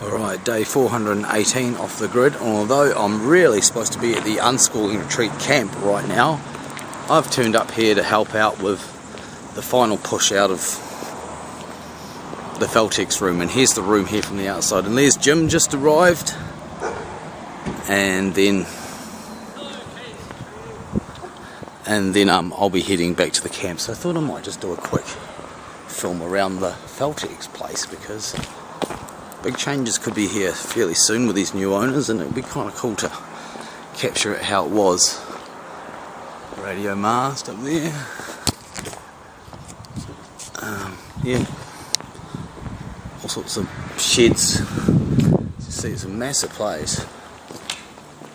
Alright, day 418 off the grid. Although I'm really supposed to be at the Unschooling retreat camp right now, I've turned up here to help out with the final push out of the Feltex room. And here's the room here from the outside. And there's Jim just arrived. And then I'll be heading back to the camp. So I thought I might just do a quick film around the Feltex place, because big changes could be here fairly soon with these new owners, and it would be kind of cool to capture it how it was. Radio mast up there. Yeah, all sorts of sheds. You see, it's a massive place.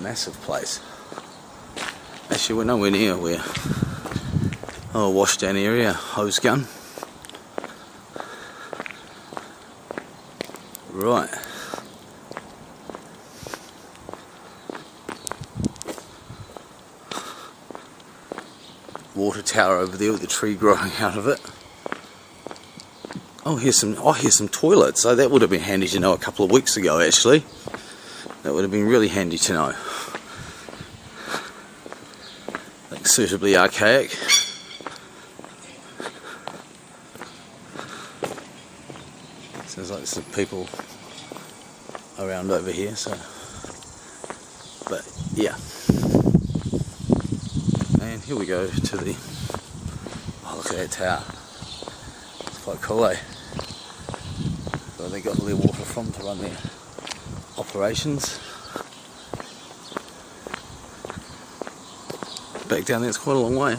Massive place. Actually, we're nowhere near where washdown area, hose gun. Right. Water tower over there with the tree growing out of it. Oh, here's some toilets. So that would have been handy to know a couple of weeks ago, actually. That would have been really handy to know. Like suitably archaic. Sounds like some people around over here, so, but yeah. And here we go to the, oh, look at that tower. It's quite cool, eh? Where they got all their water from to run their operations. Back down there, it's quite a long way.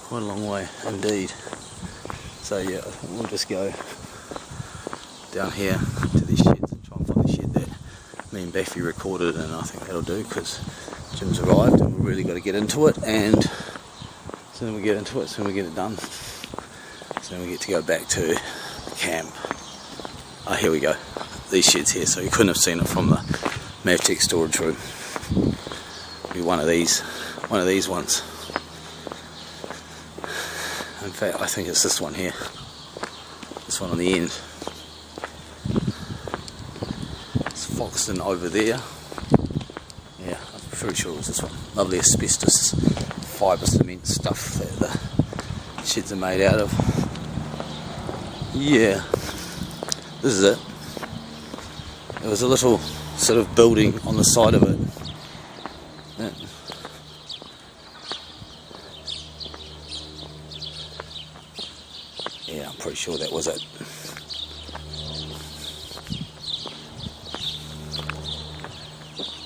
Quite a long way indeed. So yeah, we'll just go down here to these sheds and try and find the shed that me and Baffy recorded, and I think that'll do, because Jim's arrived and we've really got to get into it, and soon we get into it, soon we get it done, soon we get to go back to the camp. Oh, here we go, these sheds here, so you couldn't have seen it from the Mavtech storage room. It'll be one of these ones. In fact, I think it's this one here, this one on the end. Foxton over there. Yeah, I'm pretty sure it was this one. Lovely asbestos fibre cement stuff that the sheds are made out of. Yeah, this is it. There was a little sort of building on the side of it. Yeah, I'm pretty sure that was it.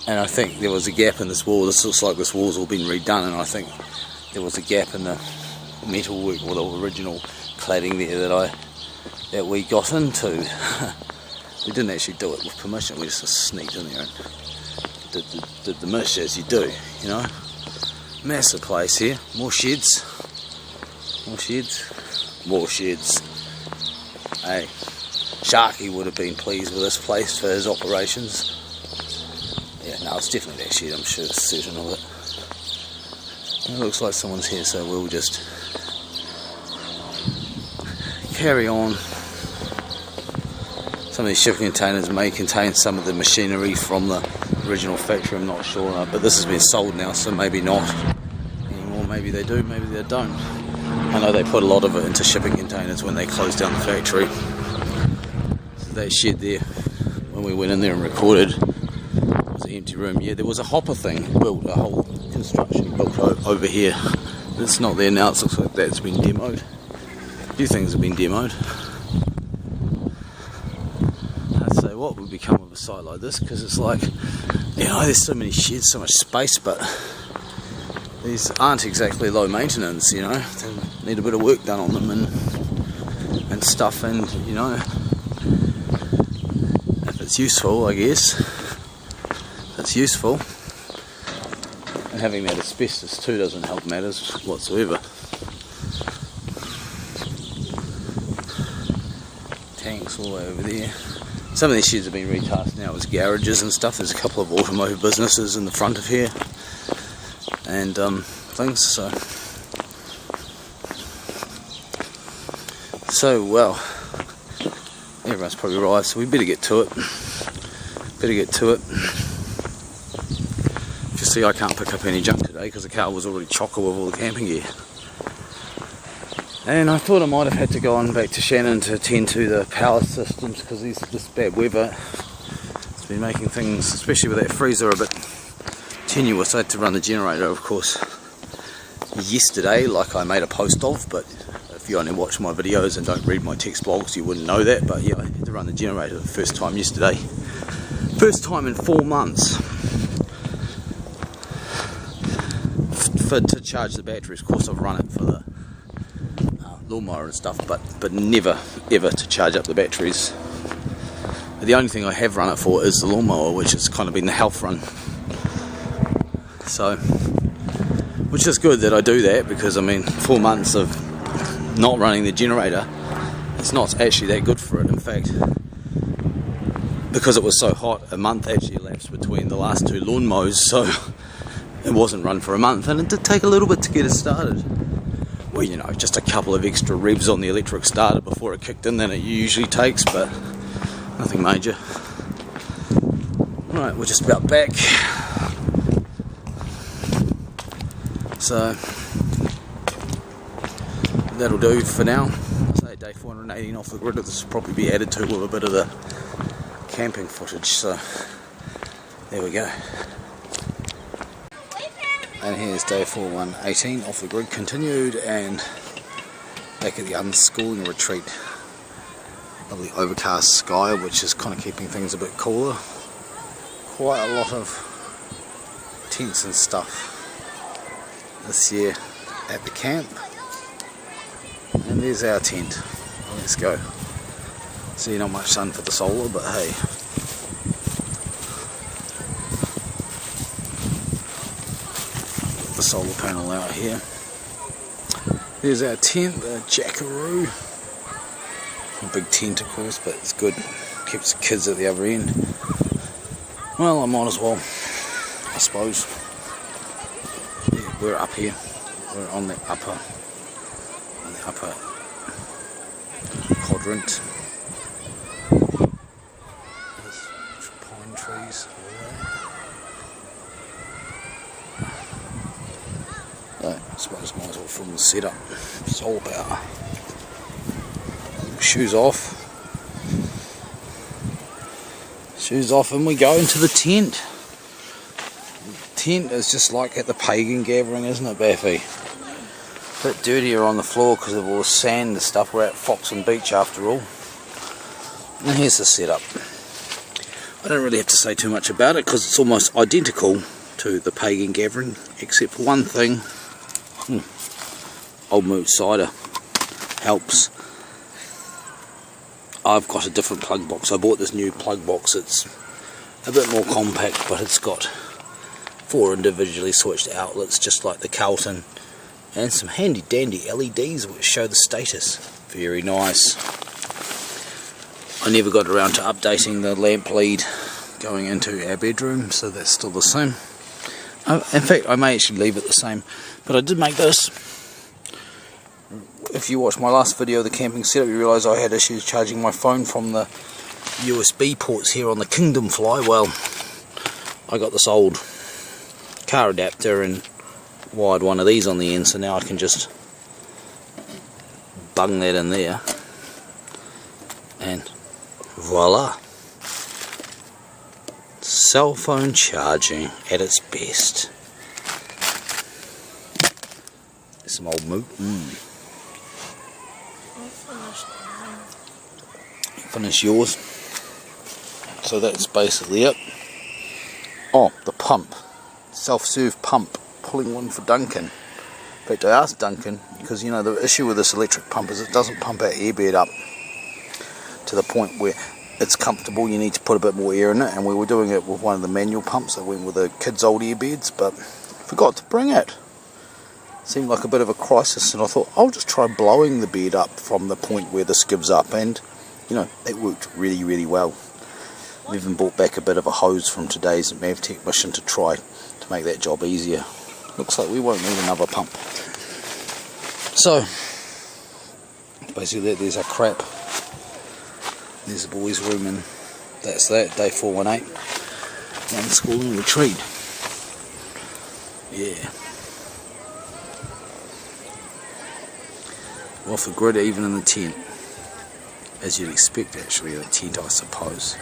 And I think there was a gap in this wall. This looks like this wall's all been redone, and I think there was a gap in the metal work or the original cladding there that we got into. We didn't actually do it with permission. We just sneaked in there and did the mish as you do, you know. Massive place here. More sheds. More sheds. More sheds. Hey, Sharky would have been pleased with this place for his operations. Yeah, no, it's definitely that shed, I'm sure, certain of it. It looks like someone's here, so we'll just carry on. Some of these shipping containers may contain some of the machinery from the original factory, I'm not sure, but this has been sold now, so maybe not anymore. Maybe they do, maybe they don't. I know they put a lot of it into shipping containers when they closed down the factory. So that shed there, when we went in there and recorded, empty room. Yeah, there was a hopper thing built, a whole construction built over here. It's not there now. It looks like that's been demoed. A few things have been demoed. I'd say what would become of a site like this, because it's like, you know, there's so many sheds, so much space, but these aren't exactly low maintenance, you know. They need a bit of work done on them and stuff, and you know, if it's useful, I guess it's useful, and having that asbestos too doesn't help matters whatsoever. Tanks all the way over there. Some of these sheds have been retasked now as garages and stuff. There's a couple of automotive businesses in the front of here and things, so well, yeah, everyone's probably arrived, so we better get to it. You see, I can't pick up any junk today because the car was already chocker with all the camping gear. And I thought I might have had to go on back to Shannon to attend to the power systems because this bad weather has been making things, especially with that freezer, a bit tenuous. I had to run the generator, of course, yesterday, like I made a post of, but if you only watch my videos and don't read my text blogs, you wouldn't know that. But yeah, I had to run the generator the first time yesterday. First time in 4 months to charge the batteries. Of course, I've run it for the lawnmower and stuff, but never ever to charge up the batteries. The only thing I have run it for is the lawnmower, which has kind of been the health run. So, which is good that I do that, because I mean 4 months of not running the generator, it's not actually that good for it. In fact, because it was so hot, a month actually elapsed between the last 2 lawn mows, so it wasn't run for a month, and it did take a little bit to get it started. Well, you know, just a couple of extra revs on the electric starter before it kicked in than it usually takes, but nothing major. Right, we're just about back. So that'll do for now. Say day 418 off the grid. This will probably be added to with a bit of the camping footage. So there we go. And here's day 418 off the grid continued, and back at the unschooling retreat. Lovely overcast sky, which is kind of keeping things a bit cooler. Quite a lot of tents and stuff this year at the camp. And there's our tent. Let's go. See, not much sun for the solar, but hey. The solar panel out here. There's our tent, the jackaroo. A big tent, of course, but it's good. Keeps the kids at the other end. Well, I might as well, I suppose. Yeah, we're up here. We're on the upper quadrant. There's pine trees. So, I suppose might as well film the setup. Solar power. Shoes off. Shoes off, and we go into the tent. The tent is just like at the Pagan Gathering, isn't it, Baffy? A bit dirtier on the floor because of all the sand and stuff. We're at Fokky Beach after all. And here's the setup. I don't really have to say too much about it because it's almost identical to the Pagan Gathering, except for one thing. Old Moot cider helps. I've got a different plug box. I bought this new plug box. It's a bit more compact, but it's got 4 individually switched outlets, just like the Carlton, and some handy dandy LEDs which show the status. Very nice. I never got around to updating the lamp lead going into our bedroom, so that's still the same. In fact, I may actually leave it the same, but I did make this. If you watched my last video of the camping setup, you realise I had issues charging my phone from the USB ports here on the Kingdom Fly. Well, I got this old car adapter and wired one of these on the end, so now I can just bung that in there, and voila, cell phone charging at its best. Some old Moot. Finish yours. So that's basically it. Oh, the pump, self-serve pump, pulling one for Duncan. In fact, I asked Duncan, because you know the issue with this electric pump is it doesn't pump our airbed up to the point where it's comfortable. You need to put a bit more air in it, and we were doing it with one of the manual pumps that went with the kids' old airbeds, but forgot to bring it. Seemed like a bit of a crisis, and I thought I'll just try blowing the bed up from the point where this gives up, and you know, it worked really, really well. We even brought back a bit of a hose from today's Mavtech mission to try to make that job easier. Looks like we won't need another pump. So, basically there's our crap. There's the boys' room, and that's that, day 418. Unschooling retreat. Yeah. Off the grid, even in the tent. As you'd expect, actually, a tent, I suppose.